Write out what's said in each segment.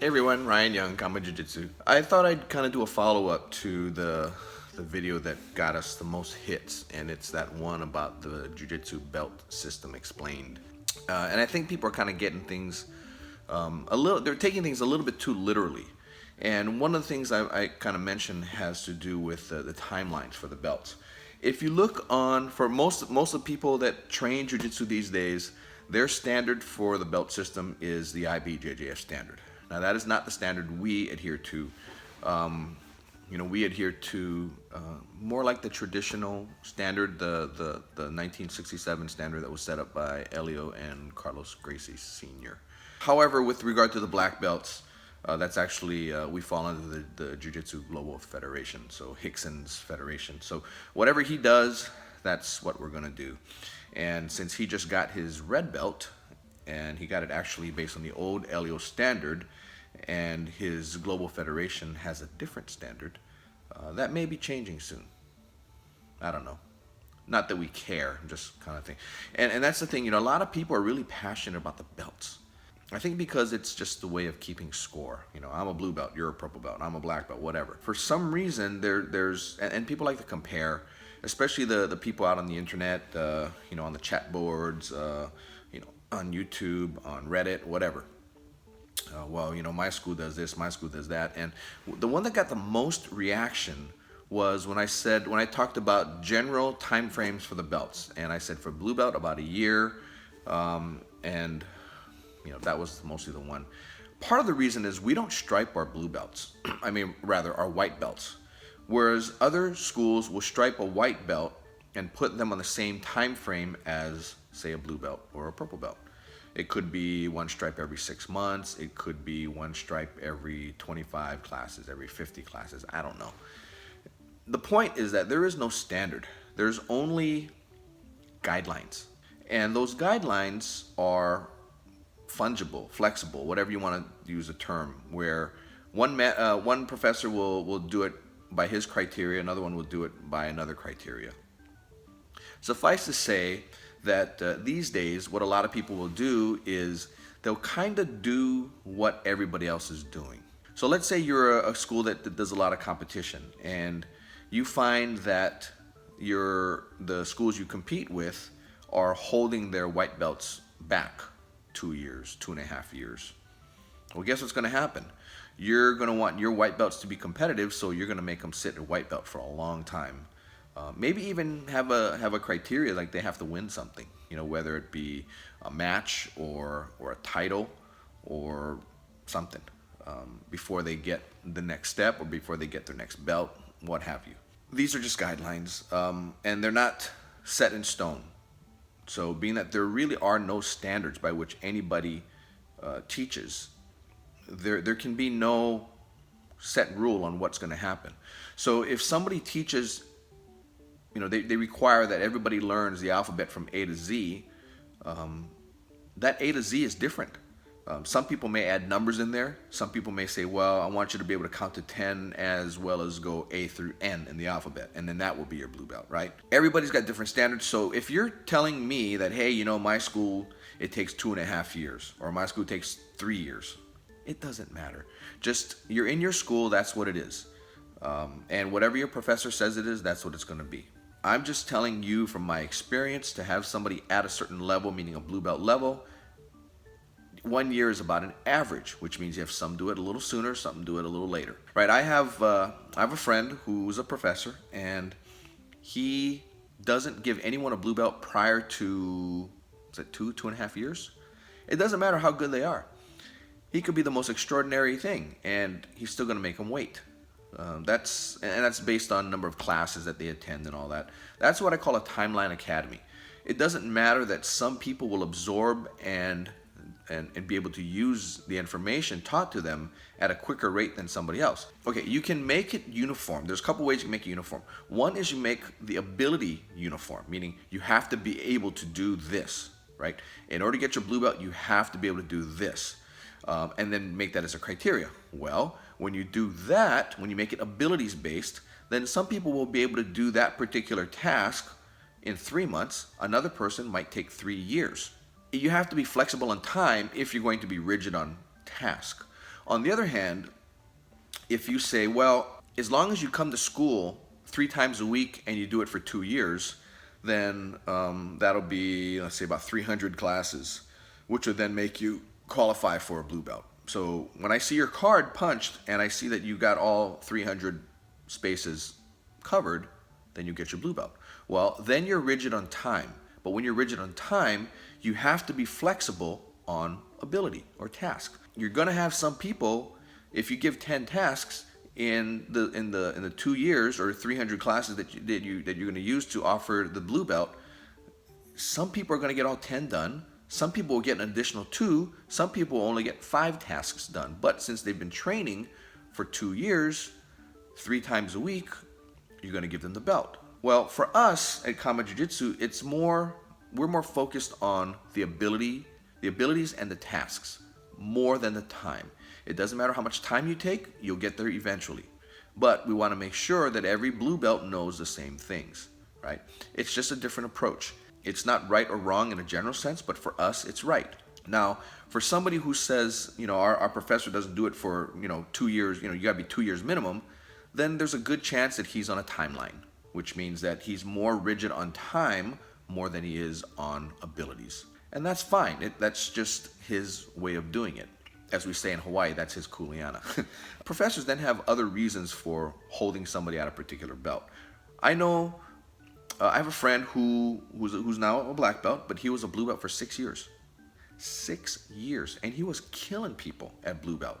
Hey everyone, Ryan Young, Kama Jiu Jitsu. I thought I'd kind of do a follow-up to the video that got us the most hits, and it's that one about the Jiu-Jitsu belt system explained. And I think people are kind of getting things they're taking things a little bit too literally. And one of the things I kind of mentioned has to do with the timelines for the belts. If you look on, for most of the people that train Jiu-Jitsu these days, their standard for the belt system is the IBJJF standard. Now that is not the standard we adhere to. We adhere to more like the traditional standard, the 1967 standard that was set up by Elio and Carlos Gracie Sr. However, with regard to the black belts, that's actually, we fall under the Jiu-Jitsu Global Federation, so Hickson's Federation. So whatever he does, that's what we're gonna do. And since he just got his red belt, and he got it actually based on the old Elio standard, and his Global Federation has a different standard, that may be changing soon. I don't know. Not that we care, just kind of thing. And that's the thing, a lot of people are really passionate about the belts. I think because it's just the way of keeping score. I'm a blue belt, you're a purple belt, I'm a black belt, whatever. For some reason, there's people like to compare, especially the people out on the internet, on the chat boards, on YouTube, on Reddit, whatever. My school does this, my school does that. And the one that got the most reaction was when I talked about general time frames for the belts. And I said for blue belt, about a year. And that was mostly the one. Part of the reason is we don't stripe our blue belts. Rather our white belts. Whereas other schools will stripe a white belt and put them on the same time frame as, say, a blue belt or a purple belt. It could be one stripe every 6 months. It could be one stripe every 25 classes, every 50 classes. I don't know. The point is that there is no standard. There's only guidelines. And those guidelines are fungible, flexible, whatever you want to use a term, where one professor will do it by his criteria, another one will do it by another criteria. Suffice to say that these days, what a lot of people will do is they'll kind of do what everybody else is doing. So let's say you're a school that does a lot of competition, and you find that the schools you compete with are holding their white belts back 2 years, 2.5 years. Well, guess what's going to happen? You're going to want your white belts to be competitive, so you're going to make them sit at white belt for a long time. Maybe even have a criteria like they have to win something, whether it be a match or a title or something, before they get the next step or before they get their next belt, what have you. These are just guidelines, and they're not set in stone. So being that there really are no standards by which anybody teaches, there can be no set rule on what's going to happen. So if somebody teaches, they require that everybody learns the alphabet from A to Z, that A to Z is different. Some people may add numbers in there. Some people may say, well, I want you to be able to count to 10 as well as go A through N in the alphabet, and then that will be your blue belt, right? Everybody's got different standards. So if you're telling me that, hey, my school, it takes 2.5 years, or my school takes 3 years, it doesn't matter. Just, you're in your school, that's what it is. And whatever your professor says it is, that's what it's going to be. I'm just telling you from my experience, to have somebody at a certain level, meaning a blue belt level, 1 year is about an average, which means you have some do it a little sooner, some do it a little later. Right? I have a friend who's a professor, and he doesn't give anyone a blue belt prior to, is it 2.5 years? It doesn't matter how good they are. He could be the most extraordinary thing, and he's still going to make them wait. That's based on number of classes that they attend and all that. That's what I call a timeline academy. It doesn't matter that some people will absorb and be able to use the information taught to them at a quicker rate than somebody else. Okay, you can make it uniform. There's a couple ways you can make it uniform. One is you make the ability uniform, meaning you have to be able to do this, right? In order to get your blue belt, you have to be able to do this. And then make that as a criteria. Well, when you do that, when you make it abilities based, then some people will be able to do that particular task in 3 months. Another person might take 3 years. You have to be flexible on time if you're going to be rigid on task. On the other hand, if you say, well, as long as you come to school 3 times a week and you do it for 2 years, then that'll be, let's say, about 300 classes, which would then make you qualify for a blue belt. So when I see your card punched and I see that you got all 300 spaces covered, then you get your blue belt. Well, then you're rigid on time. But when you're rigid on time, you have to be flexible on ability or task. You're gonna have some people, if you give 10 tasks in the 2 years or 300 classes that you're gonna use to offer the blue belt, some people are gonna get all 10 done. Some people will get an additional 2. Some people will only get 5 tasks done. But since they've been training for 2 years, 3 times a week, you're gonna give them the belt. Well, for us at Kama Jiu Jitsu, we're more focused on the abilities and the tasks more than the time. It doesn't matter how much time you take, you'll get there eventually. But we want to make sure that every blue belt knows the same things, right? It's just a different approach. It's not right or wrong in a general sense, but for us, it's right. Now, for somebody who says, our professor doesn't do it for, 2 years, you gotta be 2 years minimum, then there's a good chance that he's on a timeline, which means that he's more rigid on time more than he is on abilities. And that's fine. That's just his way of doing it. As we say in Hawaii, that's his kuleana. Professors then have other reasons for holding somebody at a particular belt. I know, I have a friend who's now a black belt, but he was a blue belt for 6 years. 6 years. And he was killing people at blue belt.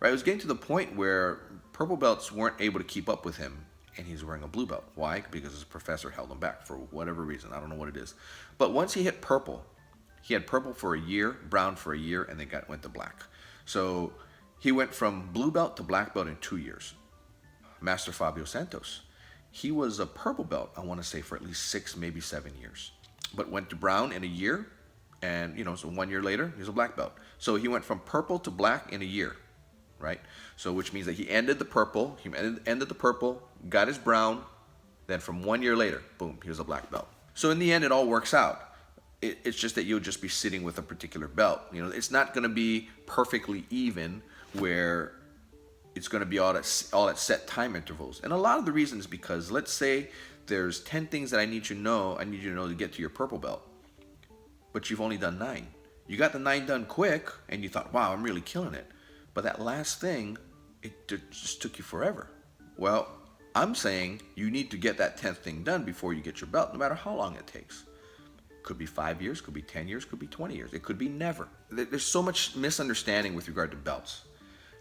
Right? It was getting to the point where purple belts weren't able to keep up with him, and he's wearing a blue belt. Why? Because his professor held him back for whatever reason. I don't know what it is. But once he hit purple, he had purple for a year, brown for a year, and then went to black. So he went from blue belt to black belt in 2 years. Master Fabio Santos, he was a purple belt, I want to say, for at least 6, maybe 7 years. But went to brown in a year, and, so 1 year later, he's a black belt. So he went from purple to black in a year, right? So which means that he ended the purple, got his brown, then from 1 year later, boom, he was a black belt. So in the end, it all works out. It's just that you'll just be sitting with a particular belt. It's not going to be perfectly even where it's going to be all at set time intervals. And a lot of the reason is because, let's say there's 10 things that I need you to know to get to your purple belt, but you've only done 9. You got the 9 done quick, and you thought, wow, I'm really killing it. But that last thing, it just took you forever. Well, I'm saying you need to get that 10th thing done before you get your belt, no matter how long it takes. Could be 5 years, could be 10 years, could be 20 years. It could be never. There's so much misunderstanding with regard to belts.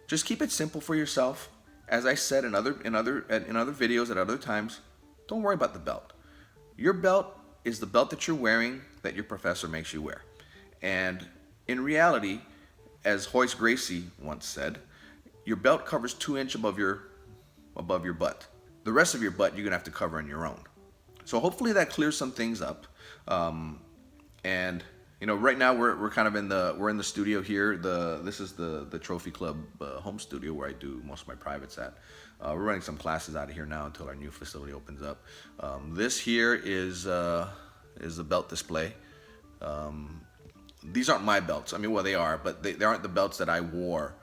Just keep it simple for yourself. As I said in other videos at other times, don't worry about the belt. Your belt is the belt that you're wearing that your professor makes you wear. And in reality, as Hoist Gracie once said, your belt covers 2 inches above your butt. The rest of your butt you're gonna have to cover on your own. So hopefully that clears some things up. And right now we're kind of in the studio here. This is the Trophy Club home studio where I do most of my privates at. We're running some classes out of here now until our new facility opens up. This here is the belt display. These aren't my belts. I mean, well, they are, but they aren't the belts that I wore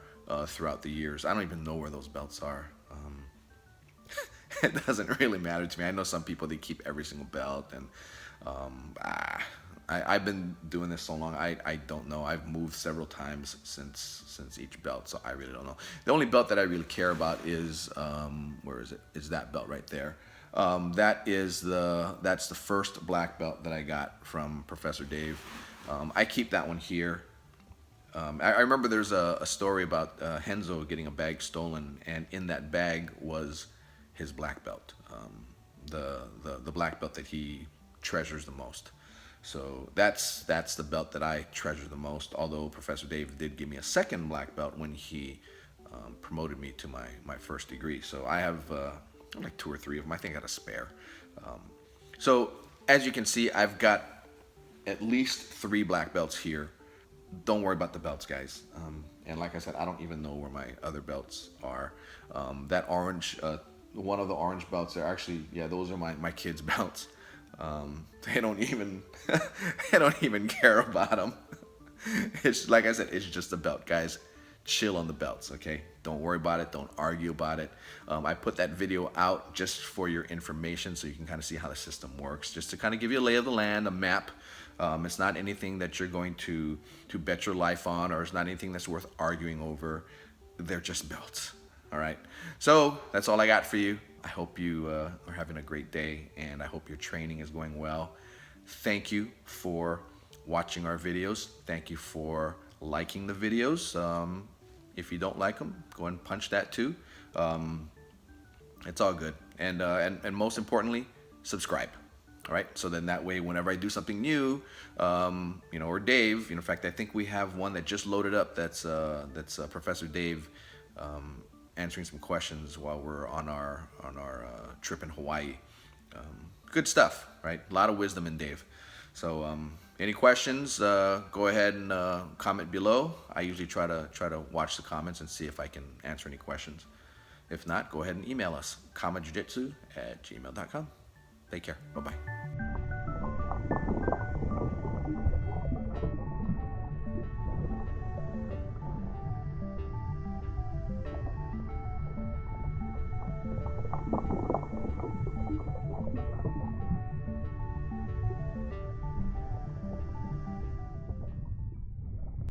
throughout the years. I don't even know where those belts are. It doesn't really matter to me. I know some people, they keep every single belt, and I've been doing this so long, I don't know. I've moved several times since each belt, so I really don't know. The only belt that I really care about is where is it? Is that belt right there. That's the first black belt that I got from Professor Dave. I keep that one here. I remember there's a story about Henzo getting a bag stolen, and in that bag was his black belt, the black belt that he treasures the most. So that's the belt that I treasure the most, although Professor Dave did give me a second black belt when he promoted me to my first degree. So I have like 2 or 3 of them. I think I got a spare. So as you can see, I've got at least 3 black belts here. Don't worry about the belts, guys. And like I said, I don't even know where my other belts are. That orange, one of the orange belts are actually, yeah, those are my kids' belts. They don't even they don't even care about them. It's like I said, it's just a belt, guys. chill on the belts, okay? Don't worry about it. Don't argue about it. I put that video out just for your information so you can kind of see how the system works, just to kind of give you a lay of the land, a map. It's not anything that you're going to bet your life on, or it's not anything that's worth arguing over. They're just belts, all right? So that's all I got for you. I hope you are having a great day, and I hope your training is going well. Thank you for watching our videos. Thank you for liking the videos. If you don't like them, go and punch that too. It's all good. And most importantly, subscribe. All right. So then that way, whenever I do something new, or Dave, in fact, I think we have one that just loaded up. That's Professor Dave answering some questions while we're on our trip in Hawaii. Good stuff, right? A lot of wisdom in Dave. So any questions, go ahead and comment below. I usually try to watch the comments and see if I can answer any questions. If not, go ahead and email us, kamajujitsu@gmail.com. Take care. Bye-bye.